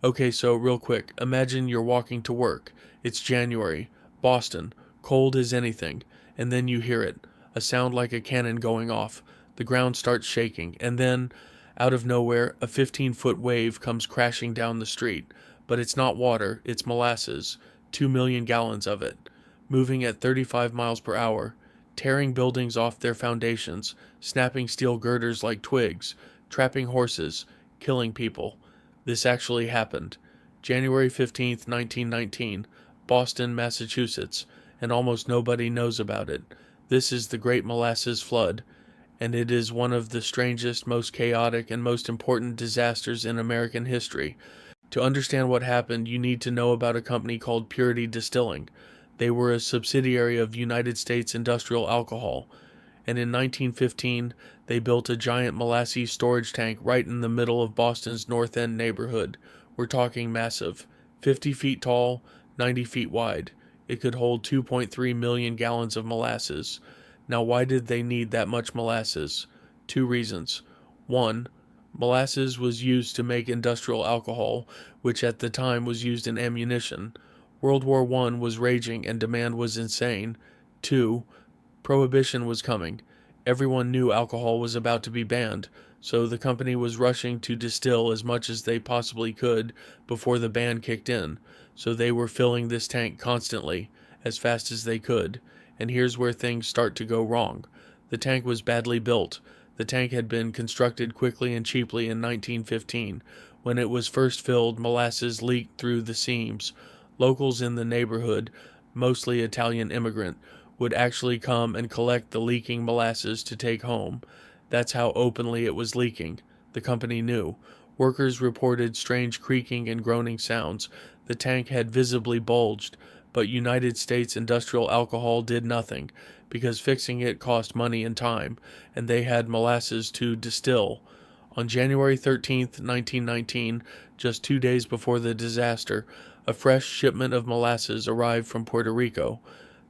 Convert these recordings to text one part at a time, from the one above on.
Okay, so real quick, imagine you're walking to work. It's January, Boston, cold as anything, and then you hear it, a sound like a cannon going off. The ground starts shaking, and then, out of nowhere, a 15-foot wave comes crashing down the street. But it's not water, it's molasses, 2 million gallons of it, moving at 35 miles per hour, tearing buildings off their foundations, snapping steel girders like twigs, trapping horses, killing people. This actually happened. January 15th, 1919, Boston, Massachusetts, and almost nobody knows about it. This is the Great Molasses Flood, and it is one of the strangest, most chaotic, and most important disasters in American history. To understand what happened, you need to know about a company called Purity Distilling. They were a subsidiary of United States Industrial Alcohol, and in 1915 they built a giant molasses storage tank right in the middle of Boston's North End neighborhood. We're talking massive, 50 feet tall, 90 feet wide. It could hold 2.3 million gallons of molasses. Now, why did they need that much molasses? Two reasons. One, molasses was used to make industrial alcohol, which at the time was used in ammunition. World War I was raging and demand was insane. Two, Prohibition was coming. Everyone knew alcohol was about to be banned, so the company was rushing to distill as much as they possibly could before the ban kicked in. So they were filling this tank constantly, as fast as they could. And here's where things start to go wrong. The tank was badly built. The tank had been constructed quickly and cheaply in 1915. When it was first filled, molasses leaked through the seams. Locals in the neighborhood, mostly Italian immigrant, would actually come and collect the leaking molasses to take home. That's how openly it was leaking. The company knew. Workers reported strange creaking and groaning sounds. The tank had visibly bulged, but United States Industrial Alcohol did nothing, because fixing it cost money and time, and they had molasses to distill. On January 13th, 1919, just 2 days before the disaster, a fresh shipment of molasses arrived from Puerto Rico.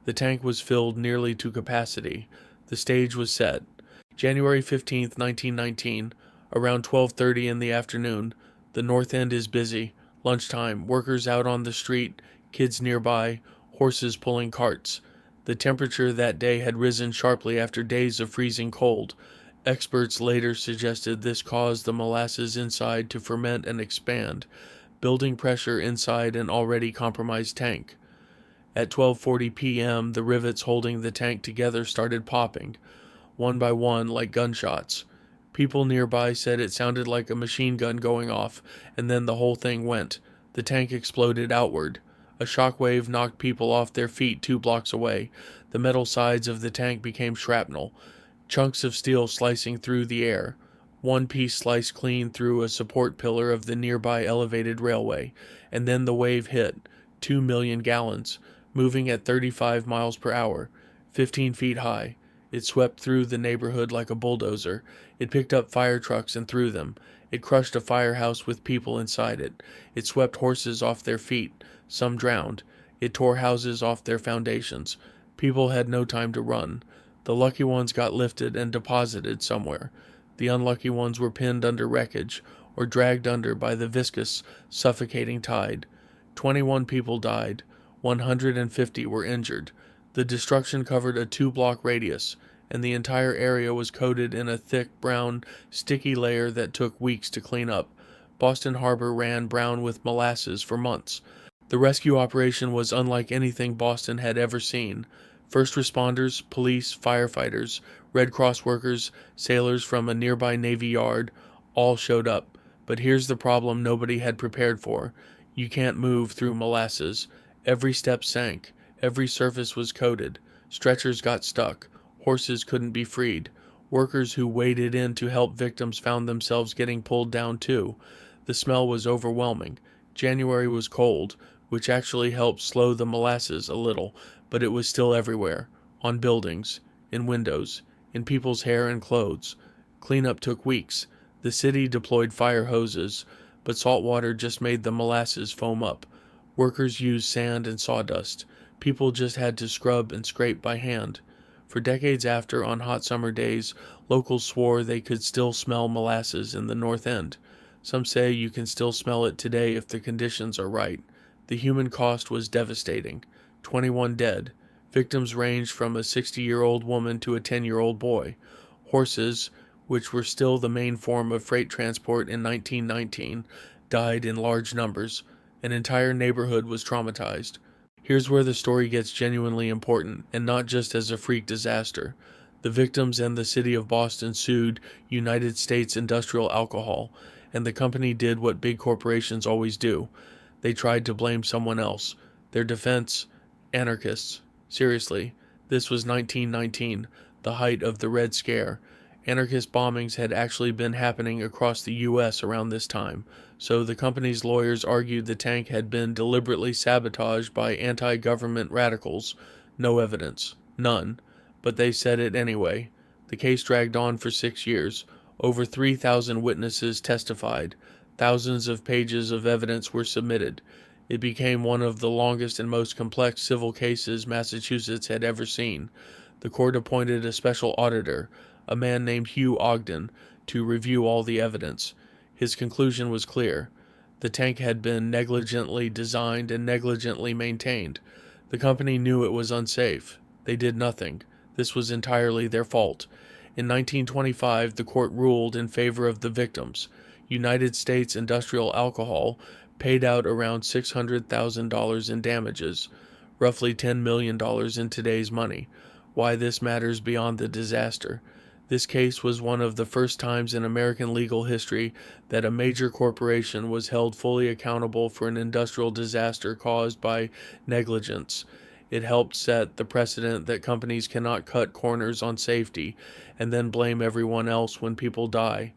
The tank was filled nearly to capacity. The stage was set. January 15th, 1919, around 12:30 in the afternoon. The North End is busy. Lunchtime, workers out on the street, kids nearby, horses pulling carts. The temperature that day had risen sharply after days of freezing cold. Experts later suggested this caused the molasses inside to ferment and expand, building pressure inside an already compromised tank. At 12:40 p.m., the rivets holding the tank together started popping, one by one like gunshots. People nearby said it sounded like a machine gun going off, and then the whole thing went. The tank exploded outward. A shockwave knocked people off their feet 2 blocks away. The metal sides of the tank became shrapnel, chunks of steel slicing through the air. One piece sliced clean through a support pillar of the nearby elevated railway, and then the wave hit, 2 million gallons, moving at 35 miles per hour, 15 feet high. It swept through the neighborhood like a bulldozer. It picked up fire trucks and threw them. It crushed a firehouse with people inside it. It swept horses off their feet. Some drowned. It tore houses off their foundations. People had no time to run. The lucky ones got lifted and deposited somewhere. The unlucky ones were pinned under wreckage or dragged under by the viscous, suffocating tide. 21 people died. 150 were injured. The destruction covered a 2-block radius, and the entire area was coated in a thick, brown, sticky layer that took weeks to clean up. Boston Harbor ran brown with molasses for months. The rescue operation was unlike anything Boston had ever seen. First responders, police, firefighters, Red Cross workers, sailors from a nearby Navy yard, all showed up. But here's the problem nobody had prepared for. You can't move through molasses. Every step sank. Every surface was coated. Stretchers got stuck. Horses couldn't be freed. Workers who waded in to help victims found themselves getting pulled down too. The smell was overwhelming. January was cold, which actually helped slow the molasses a little, but it was still everywhere. On buildings, in windows, in people's hair and clothes. Cleanup took weeks. The city deployed fire hoses, but salt water just made the molasses foam up. Workers used sand and sawdust. People just had to scrub and scrape by hand. For decades after, on hot summer days, locals swore they could still smell molasses in the North End. Some say you can still smell it today if the conditions are right. The human cost was devastating. 21 dead. Victims ranged from a 60-year-old woman to a 10-year-old boy. Horses, which were still the main form of freight transport in 1919, died in large numbers. An entire neighborhood was traumatized. Here's where the story gets genuinely important, and not just as a freak disaster. The victims and the city of Boston sued United States Industrial Alcohol, and the company did what big corporations always do. They tried to blame someone else. Their defense? Anarchists. Seriously, this was 1919, the height of the Red Scare. Anarchist bombings had actually been happening across the U.S. around this time, so the company's lawyers argued the tank had been deliberately sabotaged by anti-government radicals. No evidence. None. But they said it anyway. The case dragged on for 6 years. Over 3,000 witnesses testified. Thousands of pages of evidence were submitted. It became one of the longest and most complex civil cases Massachusetts had ever seen. The court appointed a special auditor, a man named Hugh Ogden, to review all the evidence. His conclusion was clear. The tank had been negligently designed and negligently maintained. The company knew it was unsafe. They did nothing. This was entirely their fault. In 1925, the court ruled in favor of the victims. United States Industrial Alcohol paid out around $600,000 in damages, roughly $10 million in today's money. Why this matters beyond the disaster. This case was one of the first times in American legal history that a major corporation was held fully accountable for an industrial disaster caused by negligence. It helped set the precedent that companies cannot cut corners on safety and then blame everyone else when people die.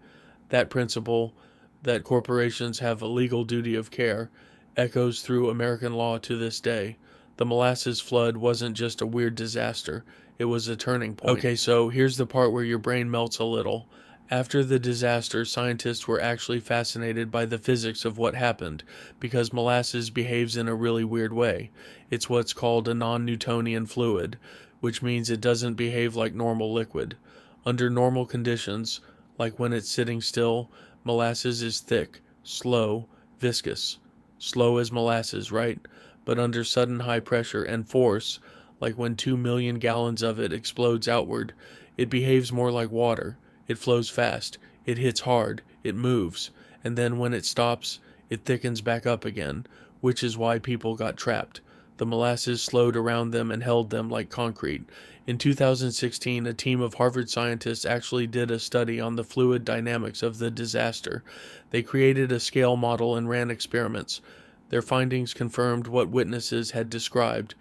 That principle, that corporations have a legal duty of care, echoes through American law to this day. The Molasses flood wasn't just a weird disaster, it was a turning point. Okay, so here's the part where your brain melts a little. After the disaster, scientists were actually fascinated by the physics of what happened, because molasses behaves in a really weird way. It's what's called a non-Newtonian fluid, which means it doesn't behave like normal liquid. Under normal conditions, like when it's sitting still, molasses is thick, slow, viscous. Slow as molasses, right? But under sudden high pressure and force, like when 2 million gallons of it explodes outward, it behaves more like water. It flows fast, it hits hard, it moves, and then when it stops, it thickens back up again, which is why people got trapped. The molasses slowed around them and held them like concrete. In 2016, a team of Harvard scientists actually did a study on the fluid dynamics of the disaster. They created a scale model and ran experiments. Their findings confirmed what witnesses had described.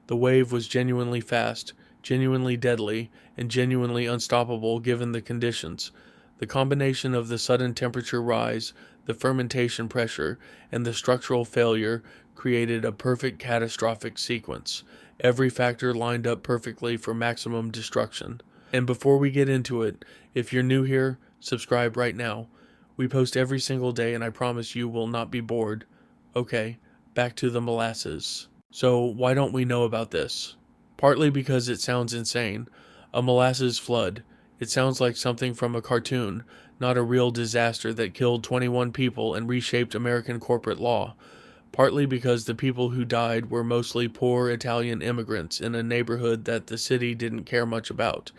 The wave was genuinely fast, genuinely deadly, and genuinely unstoppable given the conditions. The combination of the sudden temperature rise, the fermentation pressure, and the structural failure created a perfect catastrophic sequence. Every factor lined up perfectly for maximum destruction. And before we get into it, if you're new here, subscribe right now. We post every single day and I promise you will not be bored. Okay, back to the molasses. So why don't we know about this? Partly because it sounds insane. A molasses flood. It sounds like something from a cartoon, not a real disaster that killed 21 people and reshaped American corporate law. Partly because the people who died were mostly poor Italian immigrants in a neighborhood that the city didn't care much about.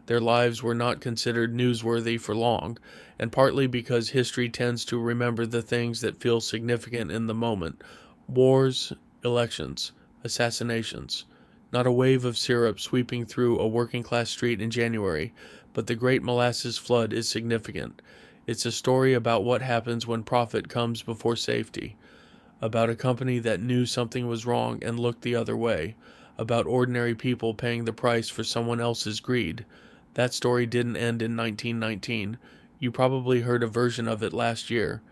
Their lives were not considered newsworthy for long, and partly because history tends to remember the things that feel significant in the moment. Wars, elections, assassinations. Not a wave of syrup sweeping through a working-class street in January, but the Great Molasses Flood is significant. It's a story about what happens when profit comes before safety. About a company that knew something was wrong and looked the other way. About ordinary people paying the price for someone else's greed. That story didn't end in 1919. You probably heard a version of it last year.